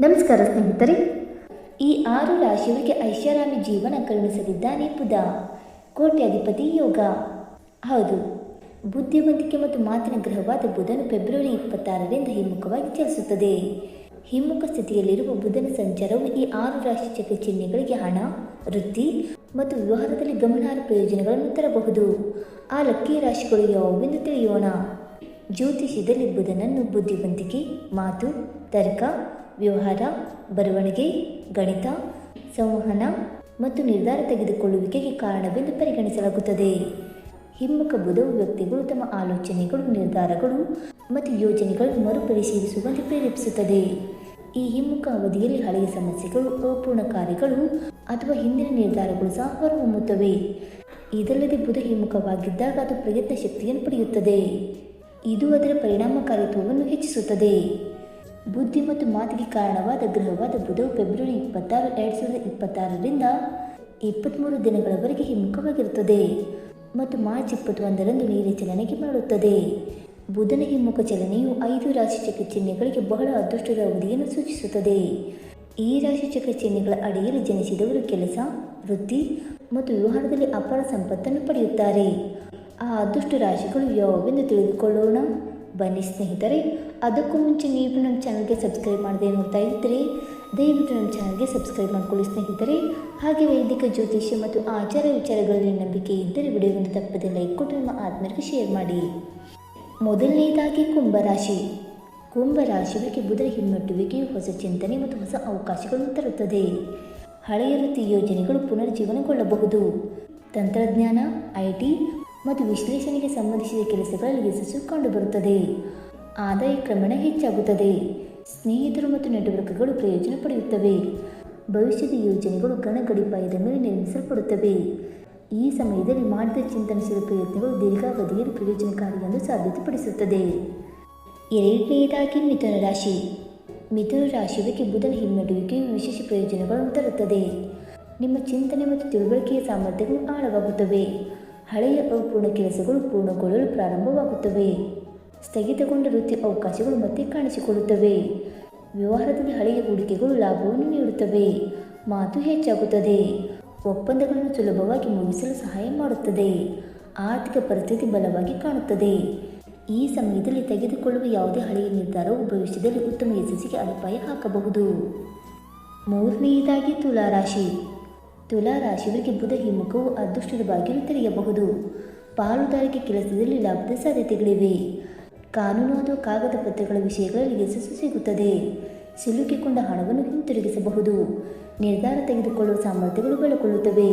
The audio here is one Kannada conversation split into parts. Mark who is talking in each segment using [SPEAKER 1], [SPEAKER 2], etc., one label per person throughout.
[SPEAKER 1] ನಮಸ್ಕಾರ ಸ್ನೇಹಿತರೆ. ಈ 6 ರಾಶಿಯವರಿಗೆ ಐಷಾರಾಮಿ ಜೀವನ ಕರುಣಿಸಲಿದ್ದಾನೆ ಬುಧ. ಕೋಟ್ಯಾಧಿಪತಿ ಯೋಗ. ಹೌದು, ಬುದ್ಧಿವಂತಿಕೆ ಮತ್ತು ಮಾತಿನ ಗ್ರಹವಾದ ಬುಧನು ಫೆಬ್ರವರಿ 26ರಿಂದ ಹಿಮ್ಮುಖವಾಗಿ ಚಲಿಸುತ್ತದೆ. ಹಿಮ್ಮುಖ ಸ್ಥಿತಿಯಲ್ಲಿರುವ ಬುಧನ ಸಂಚಾರವು ಈ 6 ರಾಶಿ ಚಕ್ರ ಚಿಹ್ನೆಗಳಿಗೆ ಹಣ, ವೃತ್ತಿ ಮತ್ತು ವ್ಯವಹಾರದಲ್ಲಿ ಗಮನಾರ್ಹ ಪ್ರಯೋಜನಗಳನ್ನು ತರಬಹುದು. ಆ ಲಕ್ಕಿ ರಾಶಿಗಳು ಯಾವುವೆಂದು ತಿಳಿಯೋಣ. ಜ್ಯೋತಿಷ್ಯದಲ್ಲಿ ಬುಧನನ್ನು ಬುದ್ಧಿವಂತಿಕೆ, ಮಾತು, ತರ್ಕ, ವ್ಯವಹಾರ, ಬರವಣಿಗೆ, ಗಣಿತ, ಸಂವಹನ ಮತ್ತು ನಿರ್ಧಾರ ತೆಗೆದುಕೊಳ್ಳುವಿಕೆಗೆ ಕಾರಣವೆಂದು ಪರಿಗಣಿಸಲಾಗುತ್ತದೆ. ಹಿಮ್ಮುಖ ಬುಧವು ವ್ಯಕ್ತಿಗಳು ತಮ್ಮ ಆಲೋಚನೆಗಳು, ನಿರ್ಧಾರಗಳು ಮತ್ತು ಯೋಜನೆಗಳನ್ನು ಮರುಪರಿಶೀಲಿಸುವಂತೆ ಪ್ರೇರೇಪಿಸುತ್ತದೆ. ಈ ಹಿಮ್ಮುಖ ಅವಧಿಯಲ್ಲಿ ಹಳೆಯ ಸಮಸ್ಯೆಗಳು, ಅಪೂರ್ಣ ಕಾರ್ಯಗಳು ಅಥವಾ ಹಿಂದಿನ ನಿರ್ಧಾರಗಳು ಸಹ ಹೊರಹೊಮ್ಮುತ್ತವೆ. ಇದಲ್ಲದೆ ಬುಧ ಹಿಮ್ಮುಖವಾಗಿದ್ದಾಗ ಅದು ಪ್ರಯತ್ನ ಶಕ್ತಿಯನ್ನು ಪಡೆಯುತ್ತದೆ. ಇದು ಅದರ ಪರಿಣಾಮಕಾರಿತ್ವವನ್ನು ಹೆಚ್ಚಿಸುತ್ತದೆ. ಬುದ್ಧಿ ಮತ್ತು ಮಾತಿಗೆ ಕಾರಣವಾದ ಗ್ರಹವಾದ ಬುಧವು ಫೆಬ್ರವರಿ 26, 2026ರಿಂದ 23 ದಿನಗಳವರೆಗೆ ಹಿಮ್ಮುಖವಾಗಿರುತ್ತದೆ ಮತ್ತು ಮಾರ್ಚ್ 21ರಂದು ನೀಲಿ ಚಲನೆಗೆ ಮಾಡುತ್ತದೆ. ಬುಧನ ಹಿಮ್ಮುಖ ಚಲನೆಯು 5 ರಾಶಿಚಕ್ರ ಚಿಹ್ನೆಗಳಿಗೆ ಬಹಳ ಅದೃಷ್ಟದ ಅವಧಿಯನ್ನು ಸೂಚಿಸುತ್ತದೆ. ಈ ರಾಶಿಚಕ್ರ ಚಿಹ್ನೆಗಳ ಅಡಿಯಲ್ಲಿ ಜನಿಸಿದವರು ಕೆಲಸ, ವೃತ್ತಿ ಮತ್ತು ವ್ಯವಹಾರದಲ್ಲಿ ಅಪಾರ ಸಂಪತ್ತನ್ನು ಪಡೆಯುತ್ತಾರೆ. ಆ ಅದೃಷ್ಟ ರಾಶಿಗಳು ಯಾವುವೆಂದು ತಿಳಿದುಕೊಳ್ಳೋಣ. ಬನ್ನಿ ಸ್ನೇಹಿತರೆ. ಅದಕ್ಕೂ ಮುಂಚೆ ನೀವು ನಮ್ಮ ಚಾನಲ್ಗೆ ಸಬ್ಸ್ಕ್ರೈಬ್ ಮಾಡದೆ ನೋಡ್ತಾ ಇದ್ದರೆ ದಯವಿಟ್ಟು ನಮ್ಮ ಚಾನಲ್ಗೆ ಸಬ್ಸ್ಕ್ರೈಬ್ ಮಾಡಿಕೊಳ್ಳಿ ಸ್ನೇಹಿತರೆ. ಹಾಗೆ ವೈದಿಕ ಜ್ಯೋತಿಷ್ಯ ಮತ್ತು ಆಚಾರ ವಿಚಾರಗಳಲ್ಲಿ ನಂಬಿಕೆ ಇದ್ದರೆ ವಿಡಿಯೋವನ್ನು ತಪ್ಪದೆ ಲೈಕ್ ಕೊಟ್ಟು ನಿಮ್ಮ ಆತ್ಮೀಯರಿಗೆ ಶೇರ್ ಮಾಡಿ. ಮೊದಲನೇದಾಗಿ ಕುಂಭರಾಶಿ. ಕುಂಭರಾಶಿಯವರಿಗೆ ಬುಧನ ಹಿಮ್ಮೆಟ್ಟುವಿಕೆಯು ಹೊಸ ಚಿಂತನೆ ಮತ್ತು ಹೊಸ ಅವಕಾಶಗಳನ್ನು ತರುತ್ತದೆ. ಹಳೆಯ ವೃತ್ತಿ ಯೋಜನೆಗಳು ಪುನರ್ಜೀವನಗೊಳ್ಳಬಹುದು. ತಂತ್ರಜ್ಞಾನ, IT ಮತ್ತು ವಿಶ್ಲೇಷಣೆಗೆ ಸಂಬಂಧಿಸಿದ ಕೆಲಸಗಳಲ್ಲಿ ಯಶಸ್ಸು ಕಂಡುಬರುತ್ತದೆ. ಆದಾಯ ಕ್ರಮೇಣ ಹೆಚ್ಚಾಗುತ್ತದೆ. ಸ್ನೇಹಿತರು ಮತ್ತು ನೆಟ್ವರ್ಕ್ಗಳು ಪ್ರಯೋಜನ ಪಡೆಯುತ್ತವೆ. ಭವಿಷ್ಯದ ಯೋಜನೆಗಳು ಗಡಿಪಾಯದ ಮೇಲೆ ನಿರ್ಮಿಸಲ್ಪಡುತ್ತವೆ. ಈ ಸಮಯದಲ್ಲಿ ಮಾಡಿದ ಚಿಂತನಶೀಲ ಪ್ರಯತ್ನಗಳು ದೀರ್ಘಾವಧಿಯಲ್ಲಿ ಪ್ರಯೋಜನಕಾರಿ ಎಂದು ಸಾಬೀತುಪಡಿಸುತ್ತದೆ. ಎರಡನೆಯದಾಗಿ ಮಿಥುನ ರಾಶಿ. ಮಿಥುನ ರಾಶಿಯವರಿಗೆ ಬುಧನ ಹಿಮ್ಮೆಟ್ಟುವಿಕೆಯು ವಿಶೇಷ ಪ್ರಯೋಜನಗಳನ್ನು ತರುತ್ತದೆ. ನಿಮ್ಮ ಚಿಂತನೆ ಮತ್ತು ತಿಳುವಳಿಕೆಯ ಸಾಮರ್ಥ್ಯಗಳು ಆಳವಾಗುತ್ತವೆ. ಹಳೆಯ ಅಪೂರ್ಣ ಕೆಲಸಗಳು ಪೂರ್ಣಗೊಳ್ಳಲು ಪ್ರಾರಂಭವಾಗುತ್ತವೆ. ಸ್ಥಗಿತಗೊಂಡ ವೃತ್ತಿ ಅವಕಾಶಗಳು ಮತ್ತೆ ಕಾಣಿಸಿಕೊಳ್ಳುತ್ತವೆ. ವ್ಯವಹಾರದಲ್ಲಿ ಹಳೆಯ ಹೂಡಿಕೆಗಳು ಲಾಭವನ್ನು ನೀಡುತ್ತವೆ. ಮಾತು ಹೆಚ್ಚಾಗುತ್ತದೆ. ಒಪ್ಪಂದಗಳನ್ನು ಸುಲಭವಾಗಿ ಮುಗಿಸಲು ಸಹಾಯ ಮಾಡುತ್ತದೆ. ಆರ್ಥಿಕ ಪರಿಸ್ಥಿತಿ ಬಲವಾಗಿ ಕಾಣುತ್ತದೆ. ಈ ಸಮಯದಲ್ಲಿ ತೆಗೆದುಕೊಳ್ಳುವ ಯಾವುದೇ ಹಳೆಯ ನಿರ್ಧಾರವು ಭವಿಷ್ಯದಲ್ಲಿ ಉತ್ತಮ ಯಶಸ್ಸಿಗೆ ಅಡಿಪಾಯ ಹಾಕಬಹುದು. ಮೂರನೆಯದಾಗಿ ತುಲಾರಾಶಿ. ತುಲಾರಾಶಿಯವರಿಗೆ ಬುಧ ಹಿಮ್ಮುಖವು ಅದೃಷ್ಟದ ಬಾಗಿಲು ತೆರೆಯಬಹುದು. ಪಾಲುದಾರಿಕೆ ಕೆಲಸದಲ್ಲಿ ಲಾಭದ ಸಾಧ್ಯತೆಗಳಿವೆ. ಕಾನೂನು ಅಥವಾ ಕಾಗದ ಪತ್ರಗಳ ವಿಷಯಗಳಲ್ಲಿ ಯಶಸ್ಸು ಸಿಗುತ್ತದೆ. ಸಿಲುಕಿಕೊಂಡ ಹಣವನ್ನು ಹಿಂತಿರುಗಿಸಬಹುದು. ನಿರ್ಧಾರ ತೆಗೆದುಕೊಳ್ಳುವ ಸಾಮರ್ಥ್ಯಗಳು ಬೆಳೆಕೊಳ್ಳುತ್ತವೆ.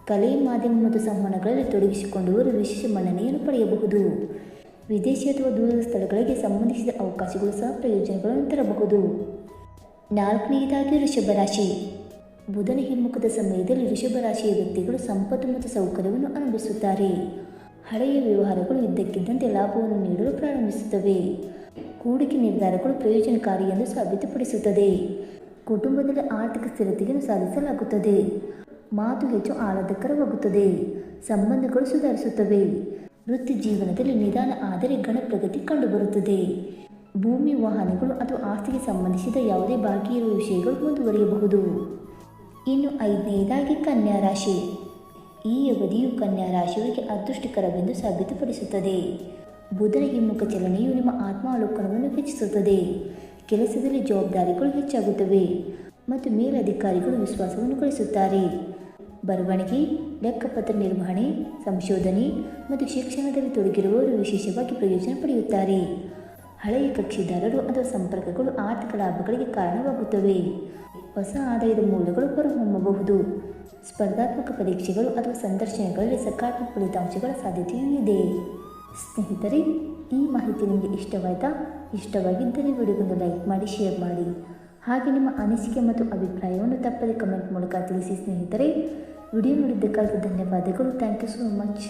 [SPEAKER 1] ಕಲೆ, ಮಾಧ್ಯಮ ಮತ್ತು ಸಂವಹನಗಳಲ್ಲಿ ತೊಡಗಿಸಿಕೊಂಡವರು ವಿಶೇಷ ಮನ್ನಣೆಯನ್ನು ಪಡೆಯಬಹುದು. ವಿದೇಶಿ ಅಥವಾ ದೂರದ ಸ್ಥಳಗಳಿಗೆ ಸಂಬಂಧಿಸಿದ ಅವಕಾಶಗಳು ಸಹ ಪ್ರಯೋಜನಗಳನ್ನು ತರಬಹುದು. ನಾಲ್ಕನೆಯದಾಗಿ ವೃಷಭ ರಾಶಿ. ಬುಧನ ಹಿಮ್ಮುಖದ ಸಮಯದಲ್ಲಿ ವೃಷಭ ರಾಶಿಯ ವ್ಯಕ್ತಿಗಳು ಸಂಪತ್ತು ಮತ್ತು ಸೌಕರ್ಯವನ್ನು ಅನುಭವಿಸುತ್ತಾರೆ. ಹಳೆಯ ವ್ಯವಹಾರಗಳು ಇದ್ದಕ್ಕಿದ್ದಂತೆ ಲಾಭವನ್ನು ನೀಡಲು ಪ್ರಾರಂಭಿಸುತ್ತವೆ. ಹೂಡಿಕೆ ನಿರ್ಧಾರಗಳು ಪ್ರಯೋಜನಕಾರಿ ಎಂದು ಸಾಬೀತುಪಡಿಸುತ್ತದೆ. ಕುಟುಂಬದಲ್ಲಿ ಆರ್ಥಿಕ ಸ್ಥಿರತೆಯನ್ನು ಸಾಧಿಸಲಾಗುತ್ತದೆ. ಮಾತು ಹೆಚ್ಚು ಆಹ್ಲಾದಕರವಾಗುತ್ತದೆ. ಸಂಬಂಧಗಳು ಸುಧಾರಿಸುತ್ತವೆ. ವೃತ್ತಿ ಜೀವನದಲ್ಲಿ ನಿಧಾನ ಆದರೆ ಪ್ರಗತಿ ಕಂಡುಬರುತ್ತದೆ. ಭೂಮಿ, ವಾಹನಗಳು ಅಥವಾ ಆಸ್ತಿಗೆ ಸಂಬಂಧಿಸಿದ ಯಾವುದೇ ಬಾಕಿ ಇರುವ ವಿಷಯಗಳು ಮುಂದುವರಿಯಬಹುದು. ಇನ್ನು ಐದನೆಯದಾಗಿ ಕನ್ಯಾ ರಾಶಿ. ಈ ಅವಧಿಯು ಕನ್ಯಾ ರಾಶಿಯವರಿಗೆ ಅದೃಷ್ಟಕರವೆಂದು ಸಾಬೀತುಪಡಿಸುತ್ತದೆ. ಬುಧನ ಹಿಮ್ಮುಖ ಚಲನೆಯು ನಿಮ್ಮ ಆತ್ಮಾವಲೋಕನವನ್ನು ಹೆಚ್ಚಿಸುತ್ತದೆ. ಕೆಲಸದಲ್ಲಿ ಜವಾಬ್ದಾರಿಗಳು ಹೆಚ್ಚಾಗುತ್ತವೆ ಮತ್ತು ಮೇಲಧಿಕಾರಿಗಳು ವಿಶ್ವಾಸವನ್ನು ಗಳಿಸುತ್ತಾರೆ. ಬರವಣಿಗೆ, ಲೆಕ್ಕಪತ್ರ ನಿರ್ವಹಣೆ, ಸಂಶೋಧನೆ ಮತ್ತು ಶಿಕ್ಷಣದಲ್ಲಿ ತೊಡಗಿರುವವರು ವಿಶೇಷವಾಗಿ ಪ್ರಯೋಜನ ಪಡೆಯುತ್ತಾರೆ. ಹಳೆಯ ಕಕ್ಷಿದಾರರು ಅಥವಾ ಸಂಪರ್ಕಗಳು ಆರ್ಥಿಕ ಲಾಭಗಳಿಗೆ ಕಾರಣವಾಗುತ್ತವೆ. ಹೊಸ ಆದಾಯದ ಮೂಲಗಳು ಹೊರಹೊಮ್ಮಬಹುದು. ಸ್ಪರ್ಧಾತ್ಮಕ ಪರೀಕ್ಷೆಗಳು ಅಥವಾ ಸಂದರ್ಶನಗಳಲ್ಲಿ ಸಕಾರಾತ್ಮಕ ಫಲಿತಾಂಶಗಳ ಸಾಧ್ಯತೆಯೂ ಇದೆ. ಸ್ನೇಹಿತರೆ, ಈ ಮಾಹಿತಿ ನಿಮಗೆ ಇಷ್ಟವಾಗಿದ್ದರೆ ವಿಡಿಯೋವನ್ನು ಲೈಕ್ ಮಾಡಿ, ಶೇರ್ ಮಾಡಿ. ಹಾಗೆ ನಿಮ್ಮ ಅನಿಸಿಕೆ ಮತ್ತು ಅಭಿಪ್ರಾಯವನ್ನು ತಪ್ಪದೆ ಕಮೆಂಟ್ ಮೂಲಕ ತಿಳಿಸಿ ಸ್ನೇಹಿತರೆ. ವಿಡಿಯೋ ನೋಡಿದ್ದಕ್ಕಾಗಿ ಧನ್ಯವಾದಗಳು. Thank you so much.